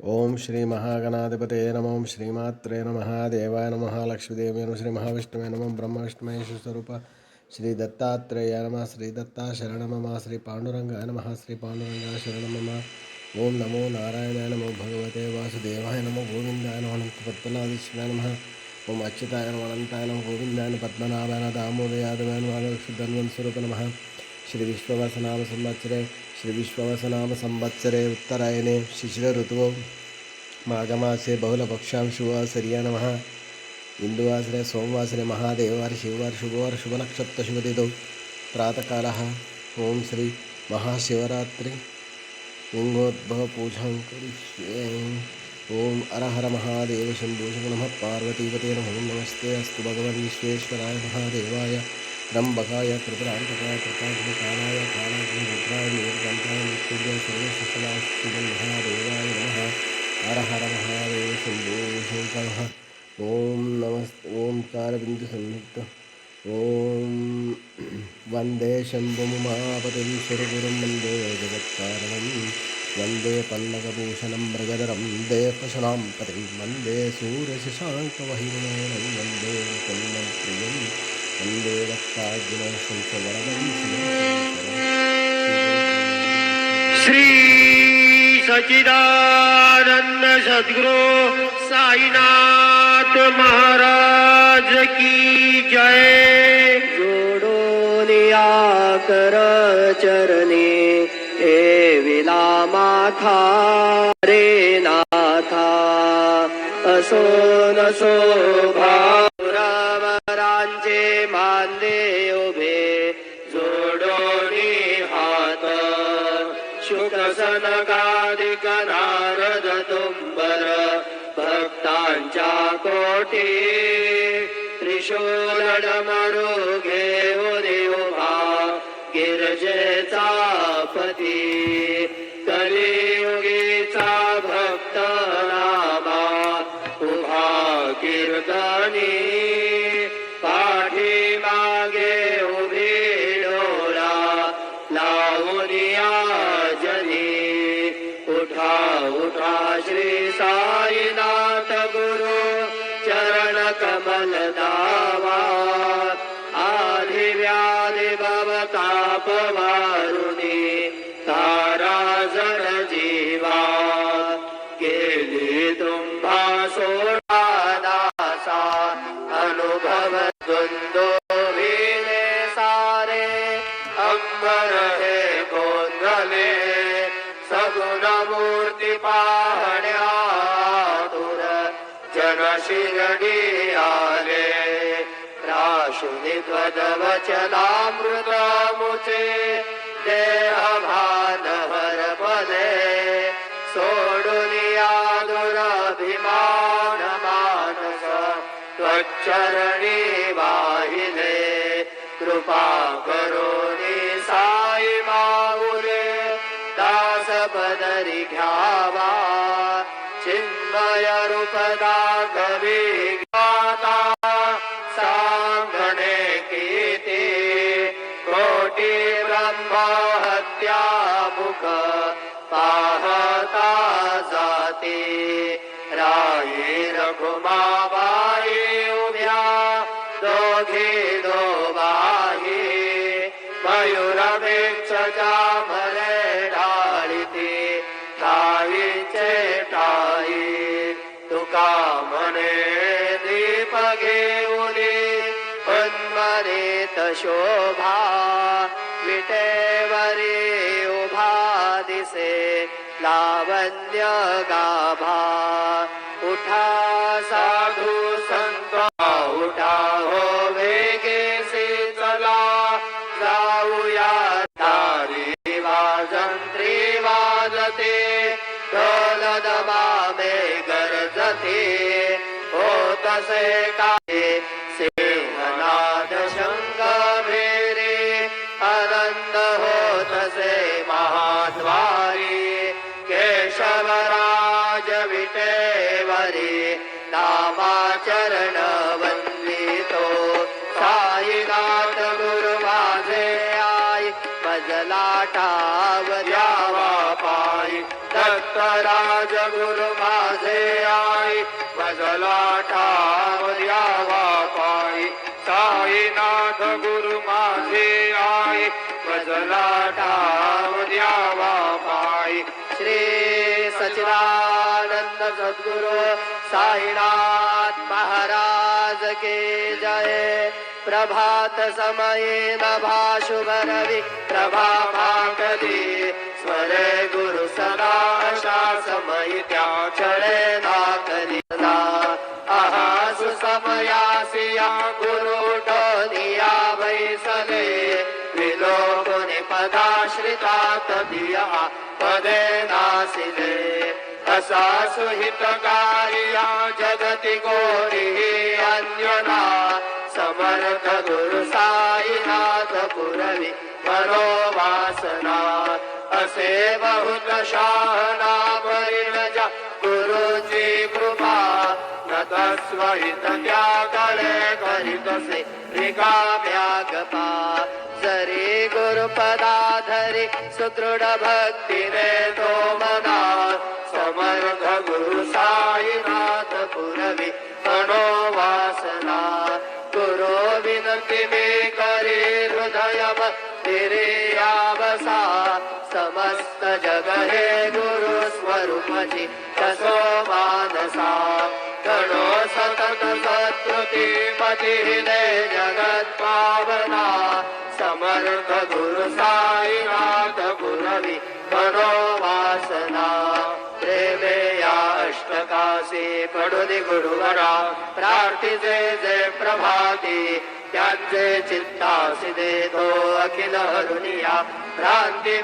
ओम श्री महागणाधिपते नमः। ओम श्रीमात्रे नमः। देवाय नमः। लक्ष्मीदेवी नमः। श्री महाविष्णुवे नमः। ब्रह्म विष्णु स्वरूप श्री दत्तात्रेय नमः। श्री दत्ता शरण मम। श्री पांडुरंगाय नमः। श्री पांडुरंगाय शरण मम। ओम नमो नारायणाय नमो भगवते वासुदेवाय नमो गोविंदाय नमो पद्मनाभीश्वराय नमः। ओम अच्युताय नमो अनंताय नमो गोविंदाय पद्मनाभाय दामोदर यादवाय नमः शुद्धन्वन् स्वरूप नमः। श्री विश्ववसनाम संवत्सरे श्री विश्ववसनाम संवत्सरे उत्तरायणे शिशिर ऋतुः माघमासे बहुलपक्षां शुभवासर्या नमः। इंदुवासरे सोमवासरे महादेववार शिववार शुभवार शुभनक्षत्र शुभतिथौ प्रातःकालः। ओम श्री महाशिवरात्रि लिंगोद्भव पूजां करिष्ये। ओम हर हर महादेव शंभो नमः। पार्वतीपते नमः। नमस्ते अस्तु भगवन् विश्वेश्वराय महादेवाय त्र्यंबकाय कृतरांतकाय कृताग्निकालाय कालाग्निरुद्राय नीलकंठाय मृत्युंजय सर्वेश्वराय महादेवाय नमः। हर हर महादेव शंभो शंकर। ओम नमस्ते ओंकार बिंदु संयुक्त। ओम वंदे शंभुमुमापतिं सुरगुरुं वंदे जगत्कारणं वंदे पल्लवभूषणं मृगधरं देवशनां पतिं वंदे सूर्यशशाङ्कवहिर्नयनं वंदे मुकुन्दं प्रियं वंदे भक्ताग्निशं च वरदं श्री सच्चिदानंद सद्गुरु साईनाथ महाराज की जय। जोडोनिया कर चरणी हे विला माथा रे नाथा असो नसो भावरांचे मांदे उभे जोडोनी हात शुकसनकादिक नारद तुंबर भक्तांच्या कोटी त्रिशूल डमरू घेऊन उभा गिरजेचा पती कलियुगीचा भक्त नामा उभा कीर्तनी पाठी मागे उभी डोळा लावूनिया उठा उठा श्री साईनाथ गुरु चरण कमल दावा आदि व्याधि भवताप वारुणी तारा जन जीवा गेली तुम्हा सोडा दासा अनुभव द्वंद्विने सारे अंबर हे गोंधले सगुण मूर्ती पाहण्या तुर जन शिरडी आले राशुनी वचनामृत मुचे देह भान हरपले सोडून या दुराभिमान मानस त्वच्चरणी वाहिले कृपा करोनी साई माऊले दास पदरी घ्यावा चिन्मय रूप दाखवी गाता सांगणे कीती कोटी ब्रह्म हत्या मुख पाहता जाती राही रघुमाबाई उभ्या दोघी दोबाही मयूरभिक्षजा मरे ढाळीती ठाईचे ठाई तुका म्हणे दीप घेऊनी उन्मरित शोभा विटेवरी उभा दिसे लावण्य गाभा उठा साधू संत उठा हो वेगेसे चला जाऊया तारी वाजंत्री वाजते ढोल दमामे गरजते हो तसे काय सिंहनाद शंख भेरे आनंद हो तसे महाद्वारी केशवराज विटेवरी नामाचरण वंदितो साईनाथ गुरु माझे आई मजला टावर यावा पायी दत्तरा राज गुरु माझे आई भजला ठाव द्यावा पायी साईनाथ गुरु माझे आई भजला ठाव द्यावा पायी श्री सच्चिदानंद सद्गुरु साईनाथ महाराज की जय प्रभात समये नभा शुभ रवि प्रभा माकली स्वरे गुरु सदा अशा समय त्या चळे नाकली आहा सुसमयासिया गुरु टोनिया बैसले विलोकुनि पदाश्रितात दिया पदे नासिले असा सुहितकारिया जगति गोरी अन्यना समर्थ गुरु साईनाथ पुरवी मनोवासना असे बहुत शहाणा परिणजा गुरुची कृपा नतस्वहित त्याकडे करीतसे रिकाम्या गपा जरी गुरुपदाधरी सुदृढ भक्तीने तो मना समर्थ गुरु साईनाथ पुरवी मनोवासना गुरु विनंती मी करी हृदय मंदिरिया बसा समस्त जग हे गुरु स्वरूपची तसो मानसा गणो सतत सत्कृती मतिने जगत पावना समर्थ गुरु साईनाथ पुरवी मनोवासना प्रेमे या अष्टकाशी पडुनि गुरुवरा प्रार्थिजे जे प्रभाती त्यांचे चित्तासी देतो अखिल दुनिया भ्रांती